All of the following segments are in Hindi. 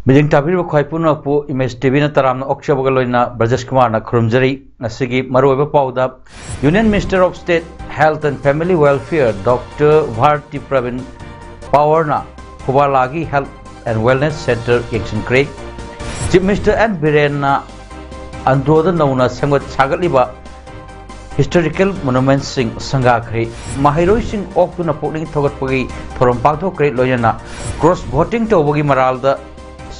Bijing tabir khoi puno pu image TV na taram na oksha bagaloina Brajesh Kumar na khurumjari nasigi maruiba pauda Union Minister of State Health and Family Welfare Dr. Bharti Pravin Pawarna Hubalagi Health and Wellness Center Yakshin Kre Chief Minister and Birena Androda Nauna Sangat Sagaliba Historical Monuments Sing Sangakre Mahiroi Sing Oktuna Pulling Togatpagi from Pato Kre Loyana Cross Voting to Bogi Maralda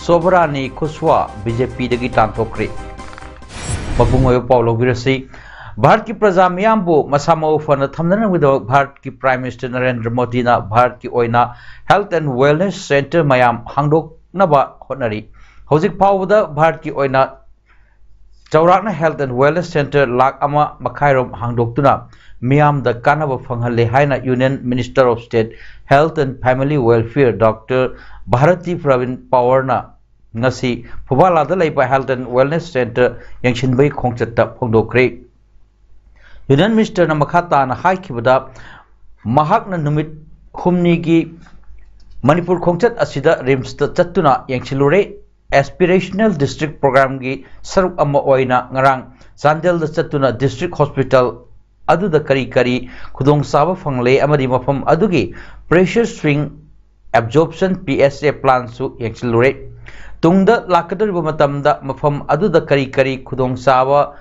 Sobrani Kuswa BJP dagi tantokre Mapungoy Paulo Virasi Bharat ki praja miyambu masama ufana thamdana with Bharat ki Prime Minister Narendra Modi na Bharat ki oina Health and Wellness Center mayam hangdok naba honari Hojik pawda Bharat ki oina Chaurakna Health and Wellness Center lak ama makhairom hangdoktuna miyam da kanaba phanghalle haina Union Minister of State Health and Family Welfare Dr. Bharti Pravin Pawarna ngasi Phubala da laiba Health and Wellness Center yangshinbai khongchatta phongdokre Union Minister na makhata na haikibada mahakna numit humni gi Manipur khongchat asida rims ta chattuna yangchilure aspirational district program gi saruk amma oina ngarang Sandel da chattuna district hospital adu da kari kari khudong saba phangle amadi mafam adugi pressure swing absorption PSA plan su yangchilure tungda lakadariba matamda mafam aduda kari kari khudong saba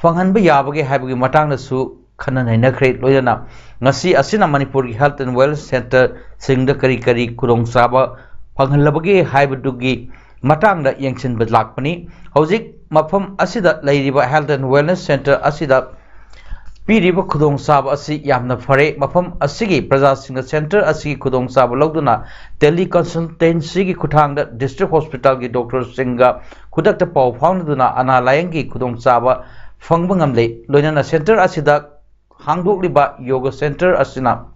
phanghanba yabage haibagi matangna su khanan hainakre loyana ngasi asina Manipur gi Health and Wellness Center singda kari kari khudong saba phanghanlabage haibadugi matangda yangchinba lakpani hojik mafam asida leiriba Health and Wellness Center asida Piriba Kudong Sab Asi Yamna Fare, Mafam Asigi, Praja Singa Center, Asigi Kudong Sab Loduna, Teleconsultancy Kutanga, District Hospital, Dr. Singa, Kudakta Pau Founduna, Ana Layangi, Kudong Saba, Fangbungamle, Loyana Center Asida, Hangduk Liba, Yoga Center Asina.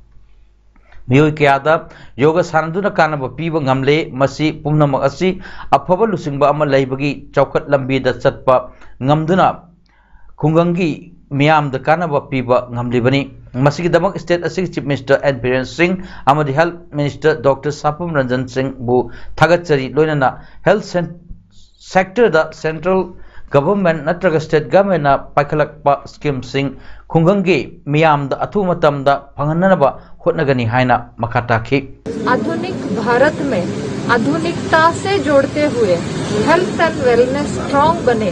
Miyukiada, Yoga Sanduna Kanaba Piba Ngamle, Masi, Pumnama Asi, Apava Lusingba Ama Laibagi, Chokat Lambi, the Satpa, Ngamduna, Kungangi. Miyam the Kanaba Piba Ngamlibani, Masikidamok State Assistant Chief Minister and Biren Singh, Amadi Health Minister Dr. Sapam Ranjan Singh Bu Thagatsari Loinana Health Sector the Central Government Natraga State Government Pakalakpa Scheme Singh Kungangi Miyam the Atumatam the Panganaba Hotnagani Haina Makataki आधुनिक भारत में आधुनिकता से जोड़ते हुए हेल्थ एंड वेलनेस स्ट्रॉन्ग बने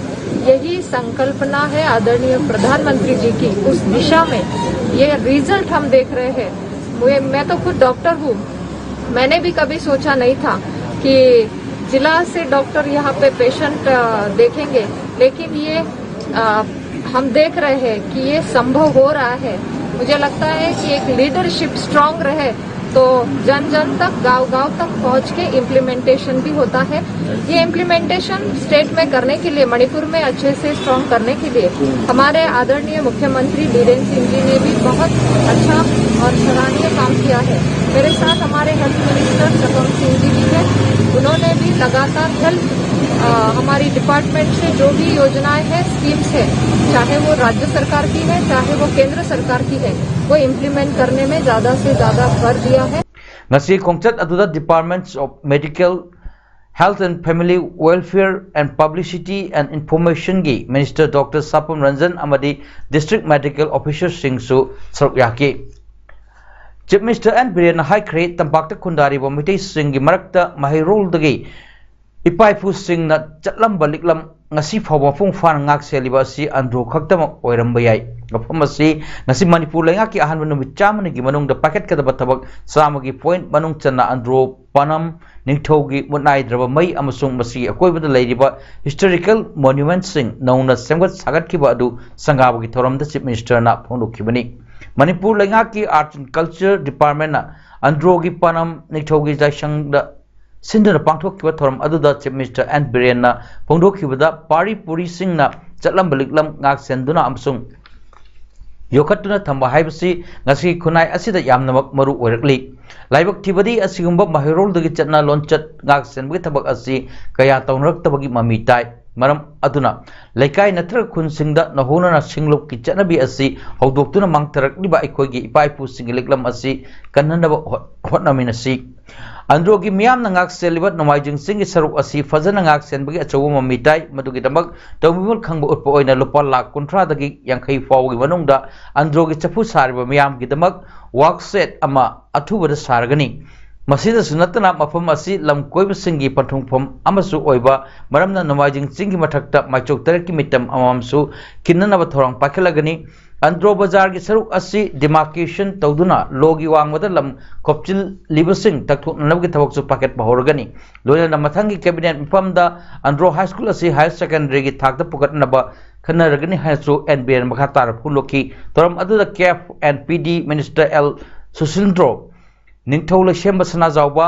यही संकल्पना है आदरणीय प्रधानमंत्री जी की उस दिशा में ये रिजल्ट हम देख रहे हैं मैं तो खुद डॉक्टर हूँ मैंने भी कभी सोचा नहीं था कि जिला से डॉक्टर यहाँ पे पेशेंट देखेंगे लेकिन ये हम देख रहे हैं कि ये संभव हो रहा है मुझे लगता है कि एक लीडरशिप स्ट्रॉन्ग रहे तो जन जन तक गांव गांव तक पहुंच के इम्प्लीमेंटेशन भी होता है ये इम्प्लीमेंटेशन स्टेट में करने के लिए मणिपुर में अच्छे से स्ट्रॉन्ग करने के लिए हमारे आदरणीय मुख्यमंत्री बीरेन सिंह जी ने भी बहुत अच्छा और सराहनीय काम किया है मेरे साथ हमारे हेल्थ मिनिस्टर सपम सिंह जी भी हैं उन्होंने भी लगातार हेल्थ हमारी डिपार्टमेंट से जो भी योजनाएं हैं स्कीम्स है चाहे वो राज्य सरकार की है चाहे वो केंद्र सरकार की है वो इम्प्लीमेंट करने में ज्यादा से ज्यादा भर दिया है Ngasi Kongchat Aduda Departments of Medical Health and Family Welfare and Publicity and Information gi Minister Dr. Sapam Ranjan Amadi District Medical Officer Singsu Sarukyaki Chief Minister and Birena High Crate Tampakta Kundari Bomite Singi Marakta Mahirul Dagi Ipaipu Sing na Chatlam Baliklam ngasi phawa phung fan ngak seliba si andro khaktama oiramba yai gaphamasi ngasi Manipur lenga ki ahan numit chamani gi manung da packet ka da bathabak samagi point manung channa andro panam ningthogi munai draba mai amasung masi akoi bada leiriba historical monuments sing nauna semgat sagat ki ba adu sangaba gi thoram da chief minister na phondokibani Manipur lenga ki arts and culture department na andro gi panam ningthogi jaisang da सिंधुना पांथोखिबा थोरम अदुदा चीफ मिनिस्टर एन बिरेन फोंदोखिबदा पारी पुरी सिंगना चटलम बलिकलम ngak senduna amsung योखत्तुना थंबा हाइबसी ngasi खुनाय असिदा यामनमक मरु ओइरकली लाइबक थिबदी असिगुंबा माहिरोल दगी चटना लोनचट ngak senबगी थबक असि कया तौनरक्तबगी ममी ताई मरम अदुना लेकाय नत्र खुनसिंगदा नहोना सिंगलुक की चटनबी असि हौदोक्तुना मांगथरकलिबा अखोयगी इपाइपु सिंगलिकलम असि कन्ननब होटनमिनसि अंद्रोगी मियामना ngak सेलिबा नमाइजिंग सिंगी सरुक असि फजना ngak senबगी अचौब ममी ताई मदुगी दमक तौबिबल खंगबा उटपो ओइना लुपा लाख 50 दगी यांखै फावगी मनोंगदा अंद्रोगी चफु सारिबा मियामगी दमक वर्कसेट अमा अथुबदा सारगनी मसीदा सुनतना मफम असि लम कोइबसिंगी पथुंगफम अमसु ओइबा मरमना नमाइजिंग सिंगी मथक्ता माइचोक तरकी मिटम अममसु किन्ननबा थोरंग पाखलगनी अंद्रो बाजार की सरुक असि डिमार्केशन तौदुना लोगी वांगवदा लम खोपचिल लिबसिंग तकथुननबगी थबकसु पाकेट बहरगनी लोयना मथंगी कैबिनेट मिफमदा अंद्रो हाई स्कूल असि हायर सेकेंडरी की थाकता पुकटनबा खन्नरगनी हाइसु एनबीएन मखा तार फुलोकी तोरम अदुदा CAF and PD minister L Susindro निंगथौल सेंबा सना जावबा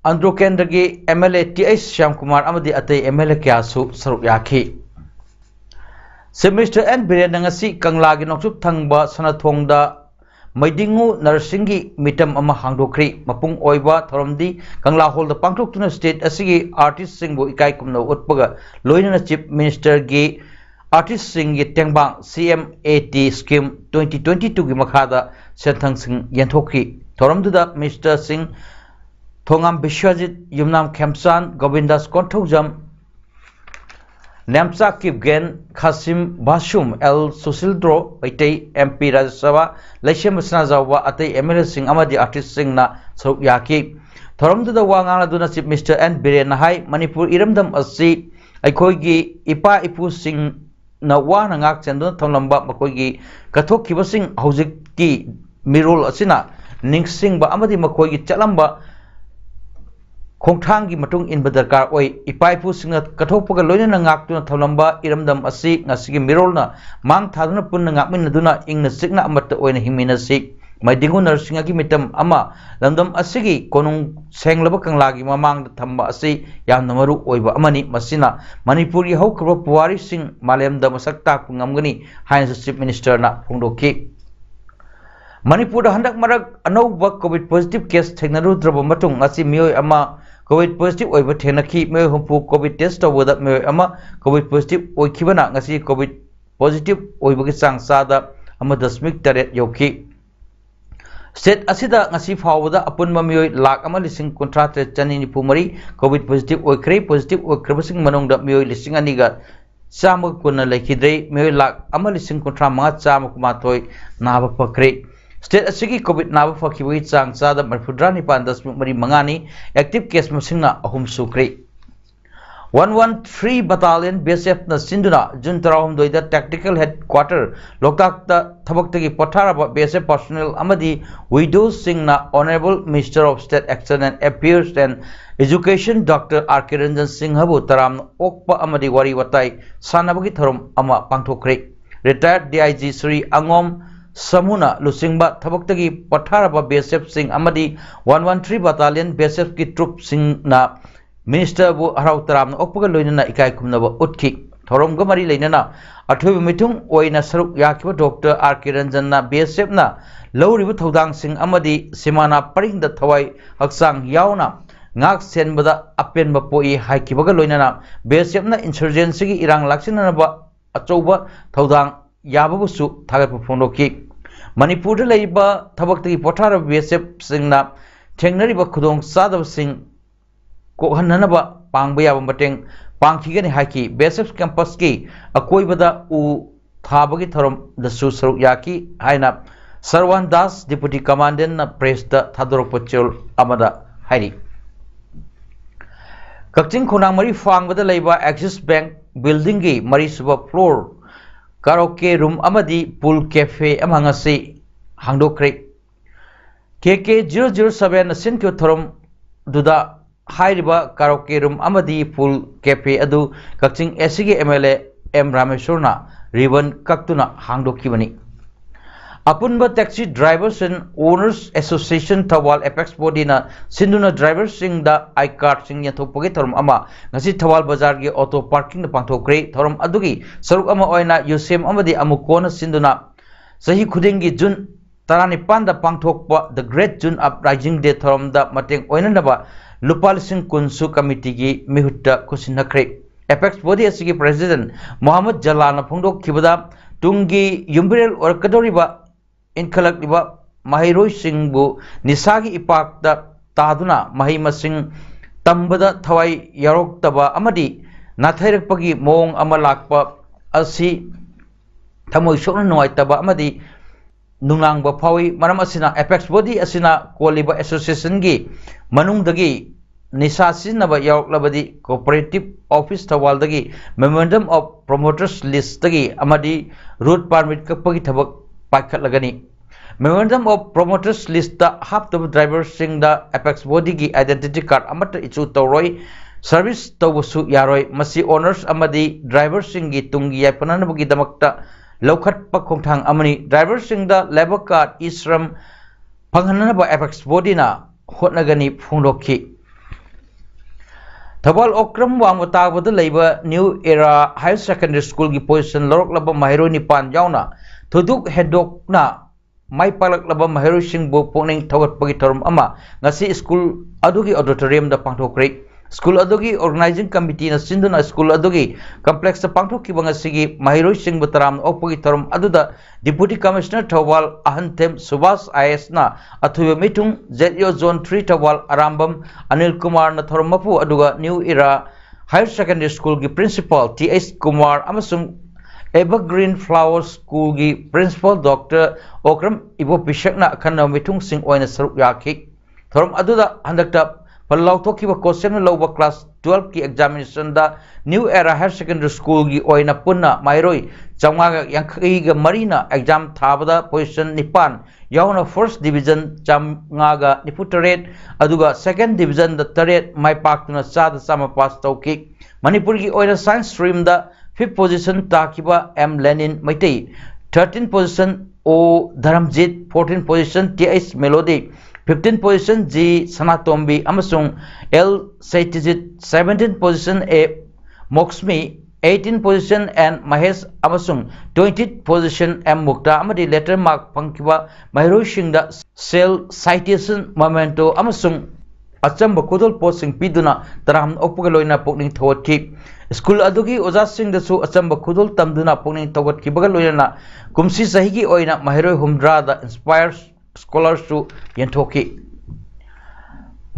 अंद्रो केंद्र की एमएलए टीएस श्याम कुमार अमदी अतै एमएलए क्यासु सरुक याखी सेमिस्टर एन बिरेनंगसी कंगला की नोक्सुप थंगबा सनाथोंगदा मैदिंगु नर्सिंगी मिटम अमा हांगदोखरी मपुंग ओइबा थोरमदी कंगला हॉल द पांगथोक्तुना स्टेट असिगी आर्टिस्ट सिंगबो इकाई कुमनो उटपगा लोइना चीफ मिनिस्टर की आर्टिस्ट सिंगी टेंगबांग CMAT स्कीम 2022 की मखादा सेंथंग सिंग यंथोखी थोरमदुदा मिनिस्टर सिंह थोंगाम विश्वजित युमनाम खेमसान गोविंदास कोंथौजम नेमचा किपगेन खासिम बासुम एल सुसिल्ड्रो पैतै MP राज्यसभा लैसेम सनाजावा अतै MLA सिंह अमदी आर्टिस्ट सिंगना सरुक याकी थोरमदुदा वांगांगदुना चीफ मिनिस्टर एन बिरेन हाई मणिपुर इरमदम असि अखोइगी इपा इपु सिंह ना वाना ngak चंदुना थमलंबा मखोइगी कथोखिबसिंग हौजिककी मिरोल असिना निंगसिंगबा अमदी मखोइगी चलंबा खोंगथांगी मतुंग इनबा दरकार ओइ इपाइपु सिंगना कथोपगा लोइना ngakतुना थमलंबा इरमदम असि ngasiगी मिरोलना मांग थादुना पुन्ना ngakमिनदुना इंगना सिगना अमत्ता ओइना हिमिनसि मैदिंगु नरसिंगगी मिटम अमा लंदम असिगी कोनुंग सेंगलबा कंगलागी ममांग थंबा असि यामना मरु ओइबा अमनि मसिना मणिपुरी हौखरबा पुवारी सिंह मालेमदा मसक ताकपु ngamgani हाइन चीफ मिनिस्टर ना फोंदोखी मणिपुर हंदक मरक अनौबा कोविड पॉजिटिव केस थेंगनरुद्रबा मतुंग असि मियोय अमा कोविड पॉजिटिव ओइबा थेंगनखी मियोय हुंपु कोविड टेस्ट तौबदा मियोय अमा कोविड पॉजिटिव ओइखिबना ngasi कोविड पॉजिटिव ओइबगी चांग सादा अमा 0.8 यौखी स्टेट असिदा ngasi फावदा अपुनबा मियोय लाख अमा लिसिंग 53,994 कोविड पॉजिटिव ओइख्रे पॉजिटिव ओइख्रबसिंग मनोंगदा मियोय लिसिंग अनिगा चाम कुन लेखिद्रे मियोय लाख अमा लिसिंग 53,993 नाबा पखरे स्टेट असिगी कोविड नाबा फखिबगी चांग चादा 94.5 एक्टिव केस मसिंगना अहुम सुख्रे 113 बटालियन BSF ना सिंधुना जुन 12 दा टेक्निकल हेडक्वार्टर लोकताकता थबक्तगी पथारबा BSF पर्सनल अमदी विडो सिंगना honourable minister of state action and affairs and education doctor R K. Ranjan Singh हबु तराम ओकपा अमदी वारी वताई सानबगी थरम अमा पांथोखरे रिटायर्ड DIG श्री अंगोम समूना लुसिंगबा थबक्तगी पथारबा BSF सिंह अमदी 113 बटालियन BSF की ट्रुप सिंगना मिनिस्टर बु हराउ तराम ओकपगा लोइना इकाई खुमनबा उठकी थोरमगा मरी लेना अथोब मिथुंग ओइना सरुक याखिबा डॉक्टर आर.के. रंजन ना BSF ना लौरिबा थौदांग सिंह अमदी सीमाना परिंगदा थवाई हक्सांग यावना ngak senbada apenba poi haikibaga loinana BSF na insurgency gi irang laksinanaba achouba thodang yababusu thagapa phondoki manipur da leiba thabaktagi pothara BSF singna thengnariba khudong sadab sing ko hannanaba pangba yaba mateng pangkhigani haiki BSF campus ki akoibada u thabagi thorom da su saruk yaki haina Sarwan Das deputy commandant na press da thadorok pachol amada hairi Kakching खोनांग मरी फांगबदा लेबा एक्सिस बैंक बिल्डिंग की मरी सुबह फ्लोर कारोके रूम अमदी पूल कैफे अमंगसी हांगदोक्रे KK 007 सिन के थरम दुदा हाइरिबा कारोके रूम अमदी पूल कैफे अदु कक्चिंग एसी के MLA M रामेश्वरना रिबन कक्तुना हांगदोकिबनी अपुनबा taxi drivers and owners association Thoubal apex बॉडीना सिंधुना ड्राइवर्स सिंगदा आई कार्ड सिंग यथोपगे थरम अमा ngasi थवाल बाजार की ऑटो पार्किंग पांथोक्रे थरम अदुगी सरुक अमा ओइना यूसेम अमदी अमुकोना सिंधुना सही खुदिंगी जून 15 दा पांथोकपा द great June uprising day थरम दा मतेंग ओइननबा लुपा लिसिंग कुनसु कमिटी की मिहुट्टा कुसिनखरे एपेक्स बॉडी असि की प्रेसिडेंट मोहम्मद जलाना फोंदोक खिबदा तुंगी युम्बिरेल और कदोरिबा इनखलकलिबा महिरोई सिंगबु निसागी इपाकदा तादुना मही मसिंग तंबदा थवाई यारोक्तबा अमदी नाथैरकपगी मोंग अमा लाकपा असि थमोई सोना नुवाइतबा अमदी नुंगांगबा फावी मरम असिना एपेक्स बॉडी असिना कोलिबा एसोसिएशन की मनुंगदगी निसा सिनबा यारोक्लबदी कोऑपरेटिव ऑफिस थवालदगी मेमोरेंडम ऑफ प्रोमोटर्स लिस्टदगी अमदी रूट परमिट कपगी थबक पाखलगनी मेमोरेंडम ऑफ प्रोमोटर्स लिस्ट हाप्तब ड्राइवर सिंगदा एपेक्स बॉडी की आइडेंटिटी कार्ड अमत इचू तौरोई सर्विस तौबसु यारोई मसी ओनर्स अमदी ड्राइवर सिंगी तुंगी यापननबगी दमकता लौखटप खोंथांग अमनी ड्राइवर सिंगदा लेबर कार्ड इश्रम फंगहननबा एपेक्स बॉडीना होटनगनी फोंदोखी थबाल ओक्रम वामताबद लेबा new era higher secondary school की पोजीशन लौरकलब महिरोई निपान यावना थुदुक हेडोकना माई पालकलब महिरोई सिंगबु पुनिंग थौगटपगी थरम अमा ngasi स्कूल अदुगी ऑडिटोरियम दा पांथोक्रे स्कूल अदुगी ऑर्गेनाइजिंग कमिटी ना सिंधुना स्कूल अदुगी कॉम्प्लेक्स दा पांथोक्किबा ngasi महिरोई सिंगबु तराम ओपगी थरम अदुदा deputy commissioner Thoubal Ahanthem Subhash IAS ना अथुबे मिथुंग जेयो जोन 3 थौवाल आरामबम अनिल कुमार ना थरम मपु अदुगा new era higher secondary school की प्रिंसिपल टीएस कुमार अमसुंग एवरग्रीन फ्लावर स्कूल की प्रिंसिपल डॉक्टर ओक्रम इबो पिशकना खन्ना मिथुंग सिंह ओइना सरुक याखी थरम अदुदा हंदकता पल्लाउथोखिबा क्वेश्चन लौबा क्लास 12 की एग्जामिनेशन दा new era higher secondary school की ओइना पुन्ना माइरोई चौंगा यांखईगा मरीना एग्जाम थाबदा पोजीशन 9 यावना फर्स्ट डिवीजन चौंगा 98 अदुगा सेकंड डिवीजन दा 8 माई पाक्तुना चादा चामा पास तौकी मणिपुर की ओइना साइंस स्ट्रीम दा 5th पोजीशन ताकिबा M Lenin Meitei 13th position O Dharmajit 14th position TS Melody 15th position G Sanatombi अमसुंग L Saitijit 17th position A मोक्समी 18th पोजीशन एन महेश अमसुंग 20th पोजीशन एम मुक्ता अमदी लेटर मार्क फंकिबा महिरोई सिंगदा सेल साइटेशन मोमेंटो अमसुंग अचंब खुदल पोस्टिंग पीदुना तराम ओपग लोइना पोकनिंग थोवटकी स्कूल अदुगी ओजा सिंगदसु अचंब खुदल तमदुना पोकनिंग थोवटकी बगल लोइना कुमसी सहीगी ओइना महिरोई हुमद्रा द इंस्पायर स्कॉलर्स टू यंथोकी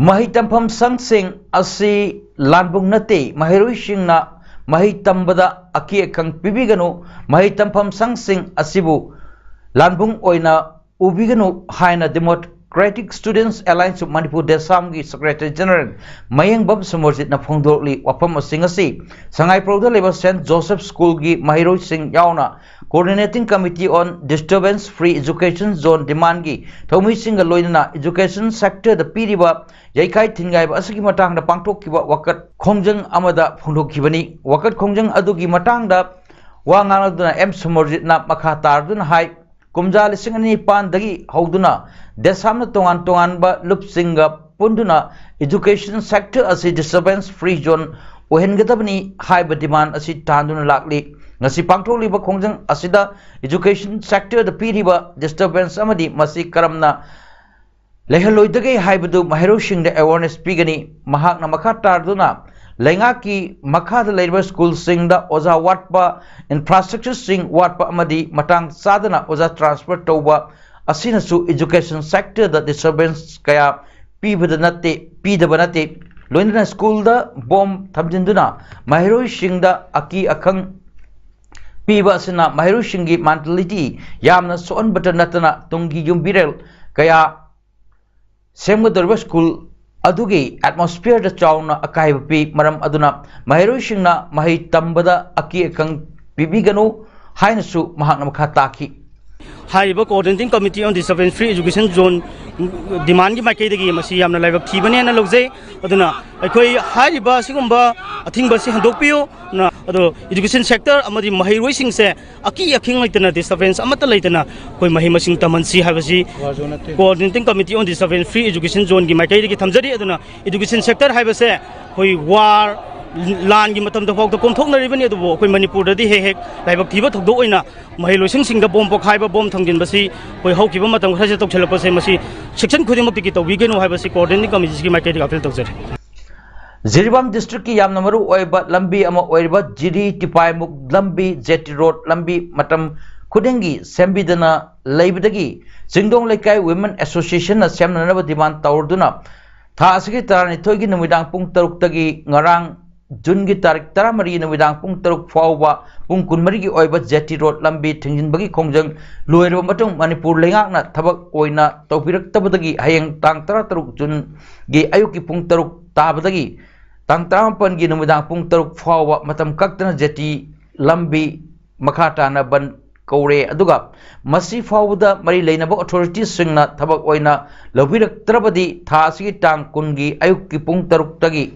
मही तंफम संगसिंग असि लानबुंग नते महिरोई सिंगना मही तंबदा अकी अखंग पिबिगनु मही तंफम संगसिंग असिबु लानबुंग ओइना उबिगनु हाइना democratic students alliance of Manipur DESAM की सेक्रेटरी जनरल मयंगबम समोजित न फोंदोली वफम सिंगसी संगाईप्रोदा लेबर सेंट जोसेफ स्कूल की महिरोई सिंह यावना coordinating committee on disturbance free education zone demand की थौमी सिंग लोइना एजुकेशन सेक्टर द पीरिबा यैखाई थिंगाइब असगी मटांग द पांगथोकिबा वकत खोंजंग अमदा फोंदोकिबनी वकत खोंजंग अदुगी मटांग द वांगांगदुना एम समोजित न मखा तारदुना हाई कुमजा लिसिंग अनि पांदगी हौदुना देसामना तोंगान तोंगानबा लुपसिंगा पुंदुना एजुकेशन सेक्टर असि डिस्टर्बेंस फ्री जोन ओहेनगदबनी हाइब डिमांड असि तांदुना लाकली ngasi pangtholiba khongjang asida education sector the piriba disturbance amadi masi karamna lehaloidage haibadu mahiro sing the awareness pigani mahak na makha tarduna lenga ki makha the labor school sing the oza watpa infrastructure sing watpa amadi matang sadana oza transfer toba asina su education sector the disturbance kaya pibada natte pidaba natte loinna school the bomb thamjinduna mahiro sing the aki akhang पीबा असना महिरू सिंगी मेंटलिटी यामना सोन बट नतना तुंगी युम्बिरेल कया सेमगदरब स्कूल अदुगी एटमॉस्फेयर द चाउना अकाइब पी मरम अदुना महिरू सिंगना मही तंबदा अकी अकंग पीबिगनु हाइनसु महाक नमखा ताकी HYBE coordinating committee on disturbance free education zone demand की माइकैदगी मसी यामना लाइबक थीबने ना लौजै अदुना अखोई हाइब सिगुंबा अथिंग से हंदोकपियो ना अदो एजुकेशन सेक्टर अमदि महैरोइ सिंग से अकी अखिंग लैतना डिस्टर्बेंस अमत लैतना कोई महि मसिंग तमनसी हाबसी coordinating committee on disturbance free education zone की माइकैदगी थमजरी अदुना एजुकेशन सेक्टर हाइबसे कोई वार लान की मतम दफाउ तो कोमथोकनरिबनि अदुबो कोई मणिपुर दि हे हेक लाइबक थीबा थोकदो ओइना महिलोसिंग सिंग द बोम पोखाइबा बोम थंगिन बसी कोई हौकिबा मतम खरसे तोखलपसे मसी सेक्शन खुदिमक की तौबिगेनो हाइबसी कोऑर्डिनेटिंग कमिटी की माइकैदगी अपील तौजरे जिरीबाम डिस्ट्रिक्ट की यामना मरु ओइबा लंबी अमा ओइबा जिरी टिपाइमुक लंबी जेटी रोड लंबी मतम खुदेंगी सेंबिदना लेबदगी चिंगदोंग लेकाई वुमेन एसोसिएशन ना सेमननब डिमांड तौरदुना था असगी तारानिथोय की नुमिदांग पुंग तरुक तगी ngarang जून की तारीख 13 नुमिदांग पुंग तरुक फाउबा पुंग कुनमरी की ओइबा जेटी रोड लंबी थिंजिनबगी खोंजंग लोइरब मतुंग मणिपुर लेंगाकना थबक ओइना तौपिरक्तबदगी हयंग तांग 13 जून की अयुक की पुंग तरुक ताबदगी तांग 15 की नुमिदांग पुंग तरुक फाउबा मतम कक्तना जेटी लंबी मखाटाना बन कौरे अदुगा मसी फाउबदा मरी लेनब अथॉरिटीज सिंगना थबक ओइना लौबिरक्तरबदी था असगी तांग कुनगी अयुक की पुंग तरुक तगी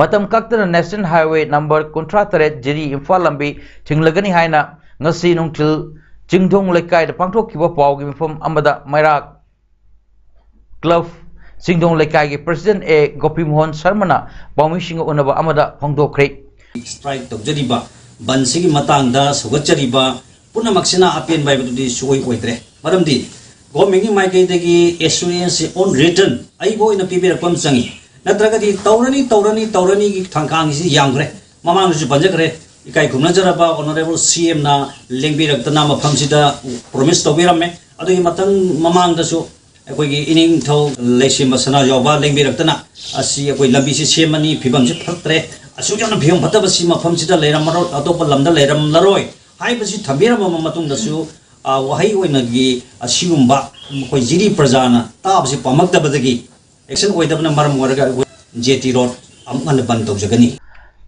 मतम कक्तना national highway number 53 Jiri Imphal लंबी थिंगलगनी हाइना ngasi nungtil jingdong lekai da pangthokkiba pawgi mifam amada mairak club jingdong lekai gi president a gopi mohan sharmana pawmising unaba amada phongdokre strike tokjariba bansigi matangda sugachariba punamaksina apen bai budi sugoi oidre maramdi government gi maikai degi assurance on written aibo ina pibirakpam changi natragadi taurani gi thangkang si yamgre mamang ju banjakre ikai khumna jaraba honorable cm na lengbirakna mafam sida promise tobirame adu matang mamang da su akoi gi ining thau lesim masana yoba lengbirakna asi akoi lambi si semani phibam si phatre asu jana phibam phataba si mafam sida leiramaro atopa lamda leiram laroi hai basi thabirama matung da su wahai oina gi asigumba koi jiri prajana tabsi pamakta badagi action ओइदबना मरम वरगा जेटी रोड अमन बन तौजगनी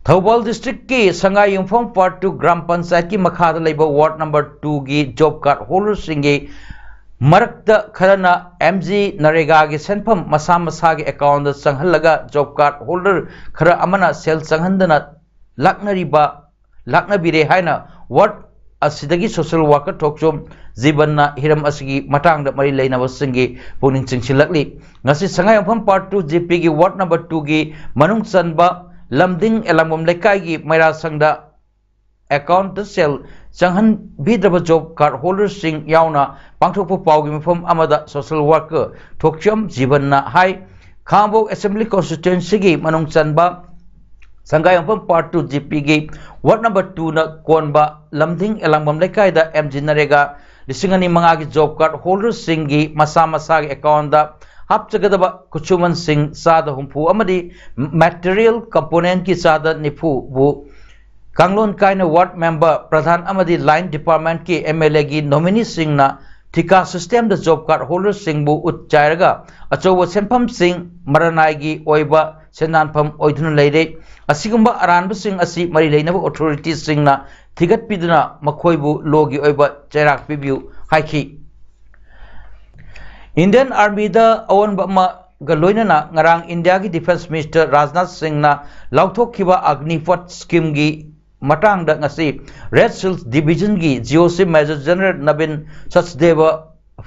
थौबल डिस्ट्रिक्ट की संगाई युमफम पार्ट 2 ग्राम पंचायत की मखादा लेबा वार्ड नंबर 2 की जॉब कार्ड होल्डर सिंगे मरक्त खरना एमजी नरेगा के सेंफम मसा मसा के अकाउंट संहलगा जॉब कार्ड होल्डर खर अमना सेल संहंदना लाकनबिरे हाइना वार्ड असिदगी सोशल वर्कर थोकचोम जीवनना हिरम असगी मटांग मरी लेनब सिंगी पुनिंग चिंगसिलकली ngasi sangai pham part 2 gp gi ward number 2 gi manung chanba lamding elangom lekai gi maira sangda account sel changhan bidraba job card holder sing yauna pangthokpu pawgi mpham amada social worker thokchom jibanna hai khambo assembly constituency gi manung chanba sangai pham part 2 gp gi ward number 2 na konba lamding elangom lekai da mg narega lisingani manga gi job card holder sing gi masa masa gi account da hapchagadaba kuchuman sing sada humpu amadi material component ki sada nifu bu kanglon kaina ward member pradhan amadi line department ki mla gi nominee sing na thika system da job card holder sing bu utchairaga achowa senpham sing maranai gi oiba senanpham oiduna leire asigumba aranba sing asi mari leinaba authorities sing na thigat piduna makhoibu logi oiba chairak pibiu haiki Indian Army da awan bama galoina ngarang India ki Defense Minister Rajnath Singh na lauthokhiba Agnipath scheme gi matang da ngasi Red Shield Division gi GOC Major General Nabin Sachdeva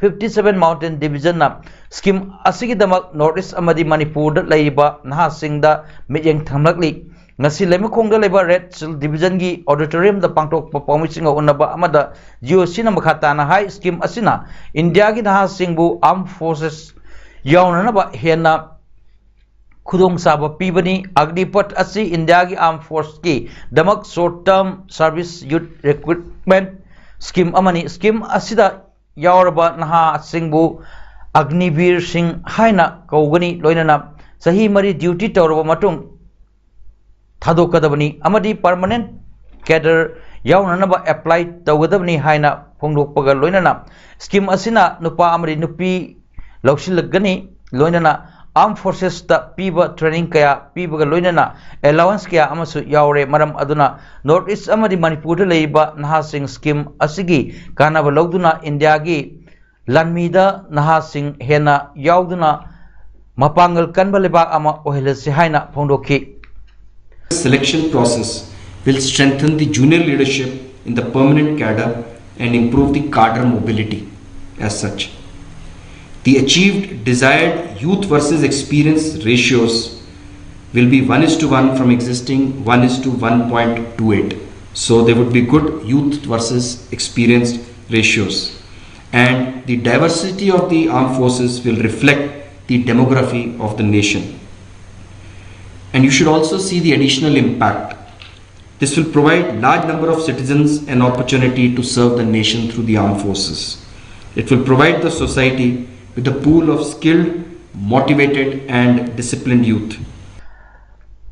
57 Mountain Division na scheme asigi damak Northeast amadi Manipur da laiba naha Singh da miyeng thamlakli ngasi lemakong da leba Red Shield Division gi auditorium da pangtok pawmising unaba amada GOC na makhata na high scheme asina India gi naha Singh bu Armed Forces yauna na ba hena khudong saba pibani Agnipath asi India gi Armed Force ki damak short term service youth recruitment scheme amani scheme asida yauraba naha Singh bu Agnivir Singh haina kaugani loinana sahi mari duty tawraba matung thadokadabani amadi permanent cadre yaunanaba apply tawgadabani haina phongdokpaga loinana scheme asina nupa amari nupi lausilagani loinana arm forces ता पीबा ट्रेनिंग कया पीबगा लोइनना अलाउंस कया अमसु यावरे मरम अदुना नॉर्थ ईस्ट अमदि मणिपुर लेइबा नहासिंग स्कीम असिगी कानाबा लौदुना इंडिया गी लनमीदा नहासिंग हेना यावदुना मपांगल कनबा लेबाक अमा ओहिलसे हाइना फोंदोखी. Selection process will strengthen the junior leadership in the permanent cadre and improve the cadre mobility as such. The achieved desired youth versus experience ratios will be 1:1 from existing 1:1.28. So there would be good youth versus experienced ratios, and the diversity of the armed forces will reflect the demography of the nation. And you should also see the additional impact. This will provide large number of citizens an opportunity to serve the nation through the armed forces. It will provide the society with a pool of skilled, motivated and disciplined youth.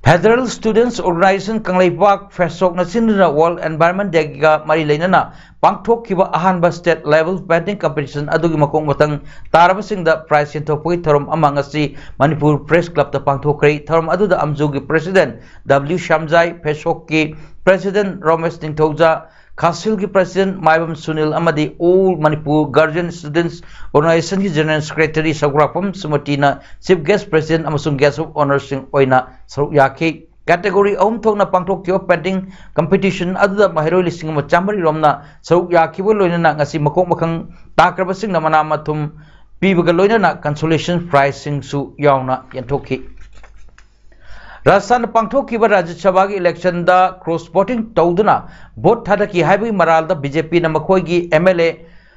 Federal Students Organization Kanglaipak Fesok Nasinna World Environment Day ga mari leinana pangthok kiba ahanba state level painting competition adugi makong matang tarabasing da prize yenthokpui thorom amangasi Manipur Press Club ta pangthokrai thorom aduda amjugi President W Shamjai Fesok ki President Romesh Ningthouja Council ki President Maibam Sunil Amadi all Manipur Guardian Students Organization ki General Secretary Sagrapam Sumatina Chief Guest President amasung Guest of Honor sing oina saruk yaki category ahum thokna pangthok kiba painting competition aduda mahiroi lising ma chamari romna saruk yaki bo loina ngasi makok makhang takrabasing na mana mathum pibaga loina na consolation prize sing su yauna yenthokhi. Rajasthan pangthok kiba Rajya Sabha gi election da cross voting tawduna vote thadaki haibi maral da BJP na makhoi gi MLA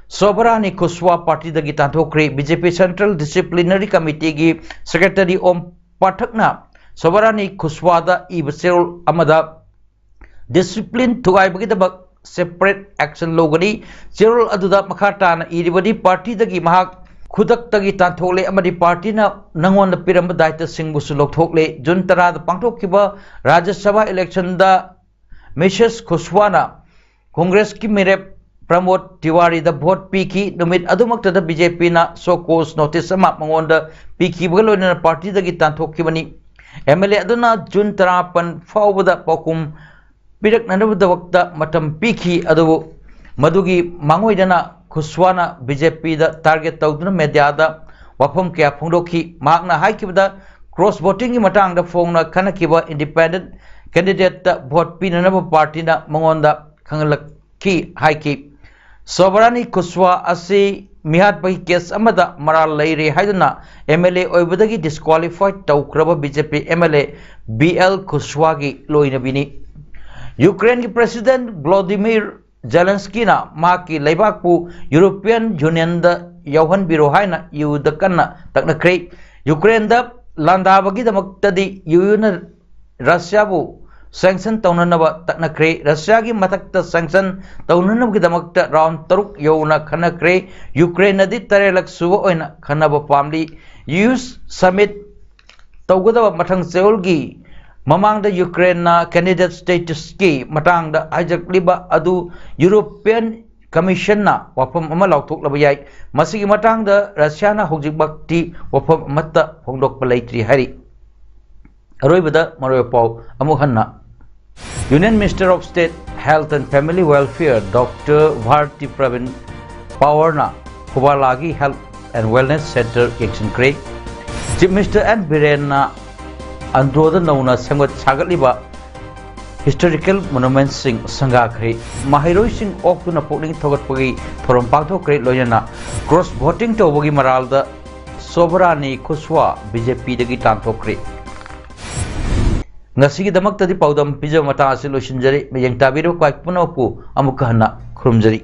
Sobarani Kushwa party da gi tanthokre. BJP Central Disciplinary Committee gi Secretary Om Pathakna Sobarani Kushwa da ibserol amada discipline thugai bagi da separate action logani zero aduda makhata na iribadi party da gi mahak खुदक तगी तांथोले अमदी पार्टी ना नंगोन पिरम दायित्व सिंह बुसु लोकथोकले जुन तरा द पांगथोकिबा राज्य सभा इलेक्शन दा मिसेस खुशवाना कांग्रेस की मेरे प्रमोद तिवारी द वोट पीकी नुमित अदुमक द बीजेपी ना सो कोस नोटिस अमा मंगोन द पीकी बगलोन पार्टी दगी तांथोकिबनी एमएलए अदुना जुन तरा पन फावबदा पकुम पिरक ननबद वक्त मतम पीकी अदु मदुगी मांगोइदना खुशवाना बीजेपी दा टारगेट तौदुना मीडिया दा वफम क्या फोंदोखी मागना हाइकिबदा क्रॉस वोटिंग की मतंग दा फोंगना खनकिबा इंडिपेंडेंट कैंडिडेट दा वोट पिननब पार्टी ना मंगोंदा खंगलकी हाइकी सोबरानी खुशवा असि मिहात बै केस अमदा मराल लैरे हाइदुना एमएलए ओइबदगी डिस्क्वालिफाइड तौक्रब बीजेपी एमएलए बीएल खुशवा की लोइनबिनी. यूक्रेन की president Vladimir Zelensky na maki leibakpu European Union da yauhan biro haina yu da kanna takna krei Ukraine da landa bagi da maktadi yu na Russia bu sanction taunana ba takna krei Russia gi matakta sanction taunana bagi da makta round taruk yona khana krei Ukraine di tarelak suwa oina khana ba pamli use summit tawgada ba mathang seol gi Mamang da Ukraine na candidate status ki matang da ajak liba adu European Commission na wapam ama lautuk labayai masigi matang da Russia na hojik bakti wapam matta hongdok palaitri hari aroi bada maroy pau amuhanna. Union Minister of State Health and Family Welfare Dr. Bharti Pravin Pawarna Kubalagi Health and Wellness Center Action Craig Chief Minister and Birena Androda Nauna Sangat Sagaliba Historical Monuments Sing Sangakri Mahiro Sing Okuna Pulling Togatpagi from Pato Great Loyana Cross Voting to Bogi Maralda Sobarani Kuswa BJP the Gitan Tokri Nasigi the Makta the PAODAM Pizza Mata Solution Jari Mayang Tabiro Kwak Punopu Amukana Krumjari.